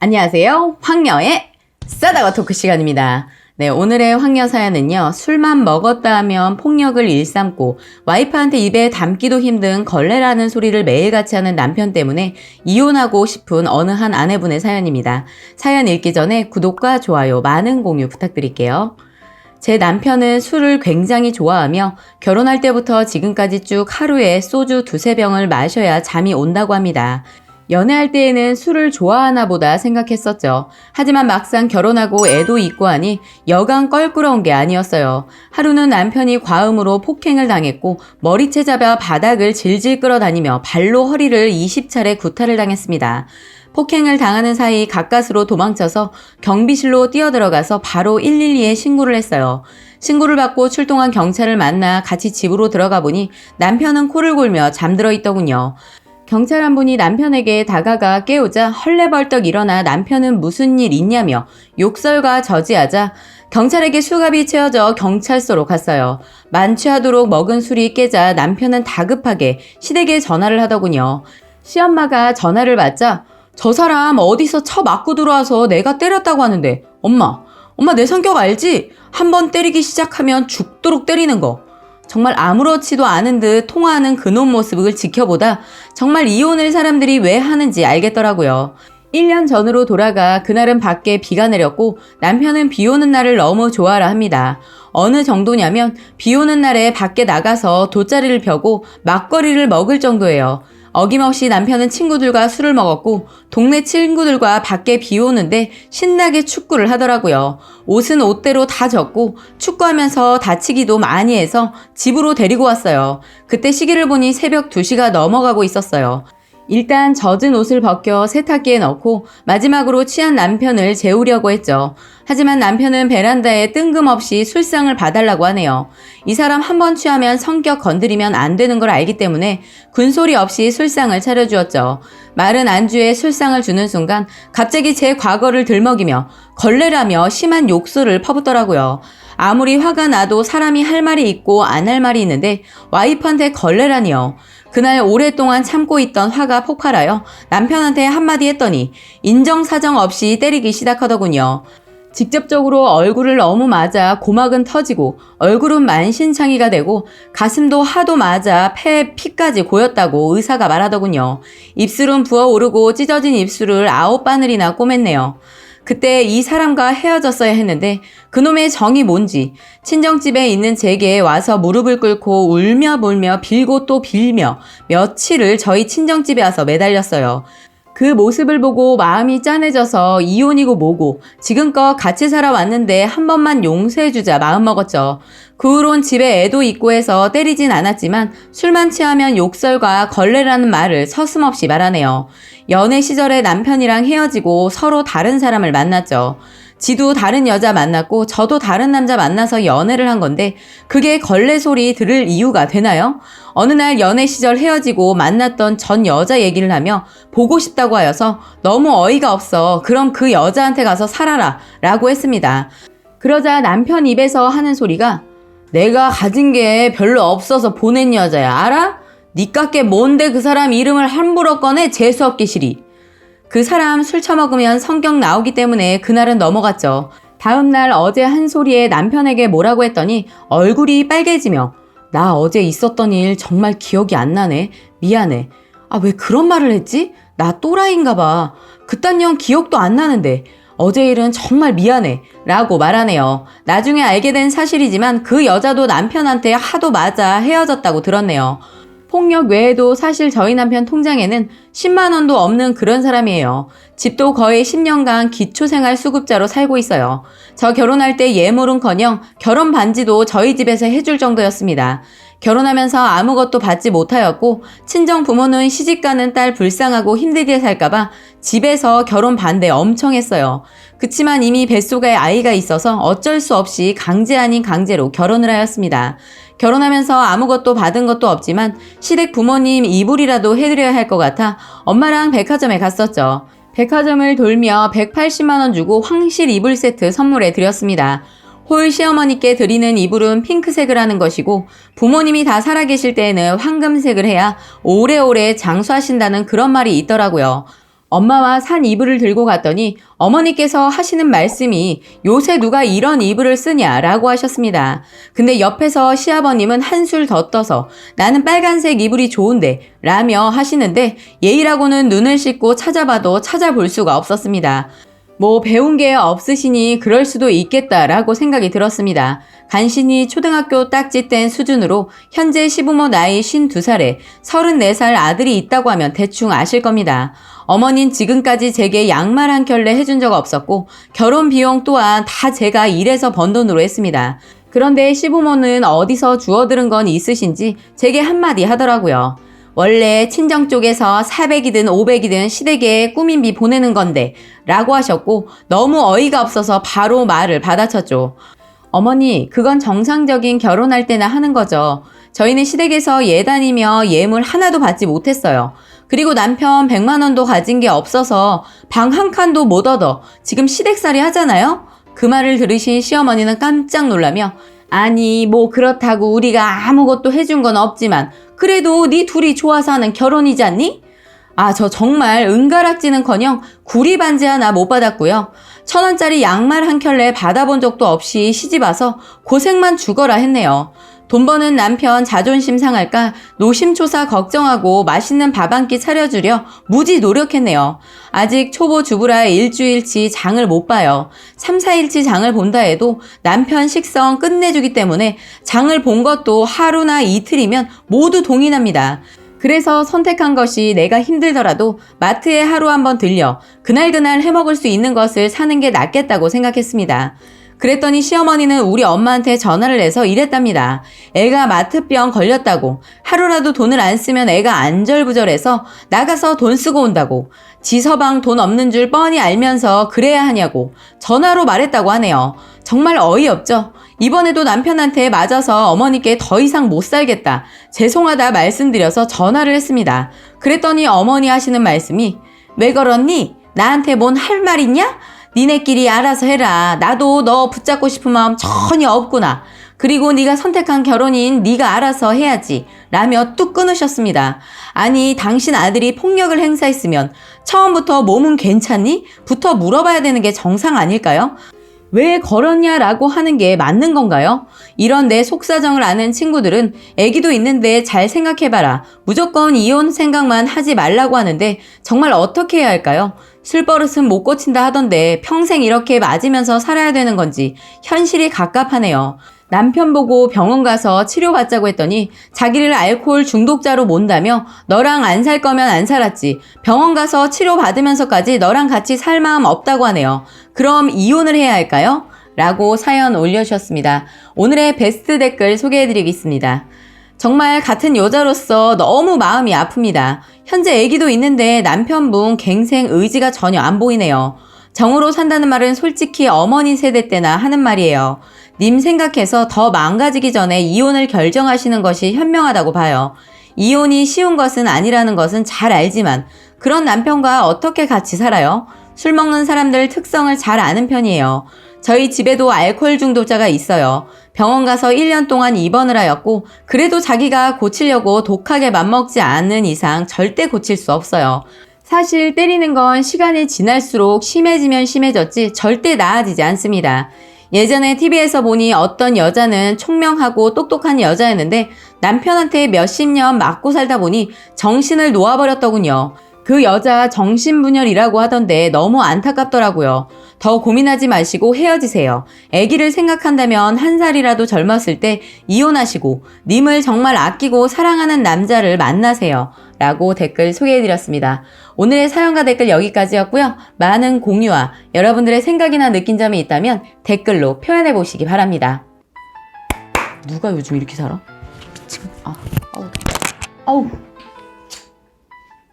안녕하세요. 황녀의 싸다가 토크 시간입니다. 네, 오늘의 황녀 사연은요. 술만 먹었다 하면 폭력을 일삼고 와이프한테 입에 담기도 힘든 걸레라는 소리를 매일같이 하는 남편 때문에 이혼하고 싶은 어느 한 아내분의 사연입니다. 사연 읽기 전에 구독과 좋아요, 많은 공유 부탁드릴게요. 제 남편은 술을 굉장히 좋아하며 결혼할 때부터 지금까지 쭉 하루에 소주 2-3병을 마셔야 잠이 온다고 합니다. 연애할 때에는 술을 좋아하나 보다 생각했었죠. 하지만 막상 결혼하고 애도 있고 하니 여간 껄끄러운 게 아니었어요. 하루는 남편이 과음으로 폭행을 당했고 머리채 잡아 바닥을 질질 끌어다니며 발로 허리를 20차례 구타를 당했습니다. 폭행을 당하는 사이 가까스로 도망쳐서 경비실로 뛰어들어가서 바로 112에 신고를 했어요. 신고를 받고 출동한 경찰을 만나 같이 집으로 들어가 보니 남편은 코를 골며 잠들어 있더군요. 경찰 한 분이 남편에게 다가가 깨우자 헐레벌떡 일어나 남편은 무슨 일 있냐며 욕설과 저지하자 경찰에게 수갑이 채워져 경찰서로 갔어요. 만취하도록 먹은 술이 깨자 남편은 다급하게 시댁에 전화를 하더군요. 시엄마가 전화를 받자 저 사람 어디서 쳐 맞고 들어와서 내가 때렸다고 하는데 엄마 내 성격 알지? 한번 때리기 시작하면 죽도록 때리는 거. 정말 아무렇지도 않은 듯 통화하는 그놈 모습을 지켜보다 정말 이혼을 사람들이 왜 하는지 알겠더라고요. 1년 전으로 돌아가 그날은 밖에 비가 내렸고 남편은 비 오는 날을 너무 좋아라 합니다. 어느 정도냐면 비 오는 날에 밖에 나가서 돗자리를 펴고 막걸리를 먹을 정도예요. 어김없이 남편은 친구들과 술을 먹었고 동네 친구들과 밖에 비 오는데 신나게 축구를 하더라고요. 옷은 옷대로 다 젖고 축구하면서 다치기도 많이 해서 집으로 데리고 왔어요. 그때 시계를 보니 새벽 2시가 넘어가고 있었어요. 일단 젖은 옷을 벗겨 세탁기에 넣고 마지막으로 취한 남편을 재우려고 했죠. 하지만 남편은 베란다에 뜬금없이 술상을 봐달라고 하네요. 이 사람 한번 취하면 성격 건드리면 안 되는 걸 알기 때문에 군소리 없이 술상을 차려주었죠. 마른 안주에 술상을 주는 순간 갑자기 제 과거를 들먹이며 걸레라며 심한 욕설을 퍼붓더라고요. 아무리 화가 나도 사람이 할 말이 있고 안 할 말이 있는데 와이프한테 걸레라니요. 그날 오랫동안 참고 있던 화가 폭발하여 남편한테 한마디 했더니 인정사정 없이 때리기 시작하더군요. 직접적으로 얼굴을 너무 맞아 고막은 터지고 얼굴은 만신창이가 되고 가슴도 하도 맞아 폐에 피까지 고였다고 의사가 말하더군요. 입술은 부어오르고 찢어진 입술을 9바늘이나 꼬맸네요. 그때 이 사람과 헤어졌어야 했는데 그놈의 정이 뭔지 친정집에 있는 제게 와서 무릎을 꿇고 울며 불며 빌고 또 빌며 며칠을 저희 친정집에 와서 매달렸어요. 그 모습을 보고 마음이 짠해져서 이혼이고 뭐고 지금껏 같이 살아왔는데 한 번만 용서해주자 마음먹었죠. 그 후론 집에 애도 있고 해서 때리진 않았지만 술만 취하면 욕설과 걸레라는 말을 서슴없이 말하네요. 연애 시절에 남편이랑 헤어지고 서로 다른 사람을 만났죠. 지도 다른 여자 만났고 저도 다른 남자 만나서 연애를 한 건데 그게 걸레 소리 들을 이유가 되나요? 어느 날 연애 시절 헤어지고 만났던 전 여자 얘기를 하며 보고 싶다고 하여서 너무 어이가 없어 그럼 그 여자한테 가서 살아라 라고 했습니다. 그러자 남편 입에서 하는 소리가 내가 가진 게 별로 없어서 보낸 여자야 알아? 니깎게 뭔데 그 사람 이름을 함부로 꺼내 재수없기 시리. 그 사람 술 처먹으면 성격 나오기 때문에 그날은 넘어갔죠. 다음날 어제 한 소리에 남편에게 뭐라고 했더니 얼굴이 빨개지며 나 어제 있었던 일 정말 기억이 안 나네. 미안해. 아, 왜 그런 말을 했지? 나 또라이인가 봐. 그딴 년 기억도 안 나는데 어제 일은 정말 미안해 라고 말하네요. 나중에 알게 된 사실이지만 그 여자도 남편한테 하도 맞아 헤어졌다고 들었네요. 폭력 외에도 사실 저희 남편 통장에는 10만 원도 없는 그런 사람이에요. 집도 거의 10년간 기초생활수급자로 살고 있어요. 저 결혼할 때 예물은커녕 결혼 반지도 저희 집에서 해줄 정도였습니다. 결혼하면서 아무것도 받지 못하였고 친정 부모는 시집가는 딸 불쌍하고 힘들게 살까봐 집에서 결혼 반대 엄청 했어요. 그치만 이미 뱃속에 아이가 있어서 어쩔 수 없이 강제 아닌 강제로 결혼을 하였습니다. 결혼하면서 아무것도 받은 것도 없지만 시댁 부모님 이불이라도 해드려야 할 것 같아 엄마랑 백화점에 갔었죠. 백화점을 돌며 180만 원 주고 황실 이불 세트 선물해 드렸습니다. 홀 시어머니께 드리는 이불은 핑크색을 하는 것이고 부모님이 다 살아계실 때에는 황금색을 해야 오래오래 장수하신다는 그런 말이 있더라고요. 엄마와 산 이불을 들고 갔더니 어머니께서 하시는 말씀이 요새 누가 이런 이불을 쓰냐라고 하셨습니다. 근데 옆에서 시아버님은 한술 더 떠서 나는 빨간색 이불이 좋은데 라며 하시는데 예의라고는 눈을 씻고 찾아봐도 찾아볼 수가 없었습니다. 뭐 배운 게 없으시니 그럴 수도 있겠다라고 생각이 들었습니다. 간신히 초등학교 딱지뗀 수준으로 현재 시부모 나이 52살에 34살 아들이 있다고 하면 대충 아실 겁니다. 어머닌 지금까지 제게 양말 한 켤레 해준 적 없었고 결혼 비용 또한 다 제가 일해서 번 돈으로 했습니다. 그런데 시부모는 어디서 주워들은 건 있으신지 제게 한마디 하더라고요. 원래 친정 쪽에서 400이든 500이든 시댁에 꾸민비 보내는 건데 라고 하셨고 너무 어이가 없어서 바로 말을 받아쳤죠. 어머니, 그건 정상적인 결혼할 때나 하는 거죠. 저희는 시댁에서 예단이며 예물 하나도 받지 못했어요. 그리고 남편 100만 원도 가진 게 없어서 방 한 칸도 못 얻어 지금 시댁살이 하잖아요? 그 말을 들으신 시어머니는 깜짝 놀라며 아니 뭐 그렇다고 우리가 아무것도 해준 건 없지만 그래도 네 둘이 좋아서 하는 결혼이지 않니? 아, 저 정말 은가락지는커녕 구리 반지 하나 못 받았고요. 1,000원짜리 양말 한 켤레 받아본 적도 없이 시집와서 고생만 죽어라 했네요. 돈 버는 남편 자존심 상할까 노심초사 걱정하고 맛있는 밥 한 끼 차려주려 무지 노력했네요. 아직 초보 주부라 일주일치 장을 못 봐요. 3, 4일치 장을 본다 해도 남편 식성 끝내주기 때문에 장을 본 것도 하루나 이틀이면 모두 동의납니다. 그래서 선택한 것이 내가 힘들더라도 마트에 하루 한번 들려 그날그날 해먹을 수 있는 것을 사는 게 낫겠다고 생각했습니다. 그랬더니 시어머니는 우리 엄마한테 전화를 해서 이랬답니다. 애가 마트병 걸렸다고 하루라도 돈을 안 쓰면 애가 안절부절해서 나가서 돈 쓰고 온다고 지 서방 돈 없는 줄 뻔히 알면서 그래야 하냐고 전화로 말했다고 하네요. 정말 어이없죠? 이번에도 남편한테 맞아서 어머니께 더 이상 못 살겠다 죄송하다 말씀드려서 전화를 했습니다. 그랬더니 어머니 하시는 말씀이 왜 그러니? 나한테 뭔 할 말 있냐? 니네끼리 알아서 해라. 나도 너 붙잡고 싶은 마음 전혀 없구나. 그리고 네가 선택한 결혼인 네가 알아서 해야지 라며 뚝 끊으셨습니다. 아니 당신 아들이 폭력을 행사했으면 처음부터 몸은 괜찮니? 부터 물어봐야 되는 게 정상 아닐까요? 왜 걸었냐라고 하는 게 맞는 건가요? 이런 내 속사정을 아는 친구들은 애기도 있는데 잘 생각해봐라. 무조건 이혼 생각만 하지 말라고 하는데 정말 어떻게 해야 할까요? 술버릇은 못 고친다 하던데 평생 이렇게 맞으면서 살아야 되는 건지 현실이 갑갑하네요. 남편 보고 병원 가서 치료받자고 했더니 자기를 알코올 중독자로 몬다며 너랑 안 살 거면 안 살았지. 병원 가서 치료받으면서까지 너랑 같이 살 마음 없다고 하네요. 그럼 이혼을 해야 할까요? 라고 사연 올려주셨습니다. 오늘의 베스트 댓글 소개해드리겠습니다. 정말 같은 여자로서 너무 마음이 아픕니다. 현재 아기도 있는데 남편분 갱생 의지가 전혀 안 보이네요. 정으로 산다는 말은 솔직히 어머니 세대 때나 하는 말이에요. 님 생각해서 더 망가지기 전에 이혼을 결정하시는 것이 현명하다고 봐요. 이혼이 쉬운 것은 아니라는 것은 잘 알지만 그런 남편과 어떻게 같이 살아요? 술 먹는 사람들 특성을 잘 아는 편이에요. 저희 집에도 알코올 중독자가 있어요. 병원 가서 1년 동안 입원을 하였고 그래도 자기가 고치려고 독하게 맘먹지 않는 이상 절대 고칠 수 없어요. 사실 때리는 건 시간이 지날수록 심해지면 심해졌지 절대 나아지지 않습니다. 예전에 TV에서 보니 어떤 여자는 총명하고 똑똑한 여자였는데 남편한테 몇십 년 맞고 살다 보니 정신을 놓아버렸더군요. 그 여자 정신분열이라고 하던데 너무 안타깝더라고요. 더 고민하지 마시고 헤어지세요. 아기를 생각한다면 한 살이라도 젊었을 때 이혼하시고 님을 정말 아끼고 사랑하는 남자를 만나세요. 라고 댓글 소개해드렸습니다. 오늘의 사연과 댓글 여기까지였고요. 많은 공유와 여러분들의 생각이나 느낀 점이 있다면 댓글로 표현해보시기 바랍니다. 누가 요즘 이렇게 살아? 미친. 아우.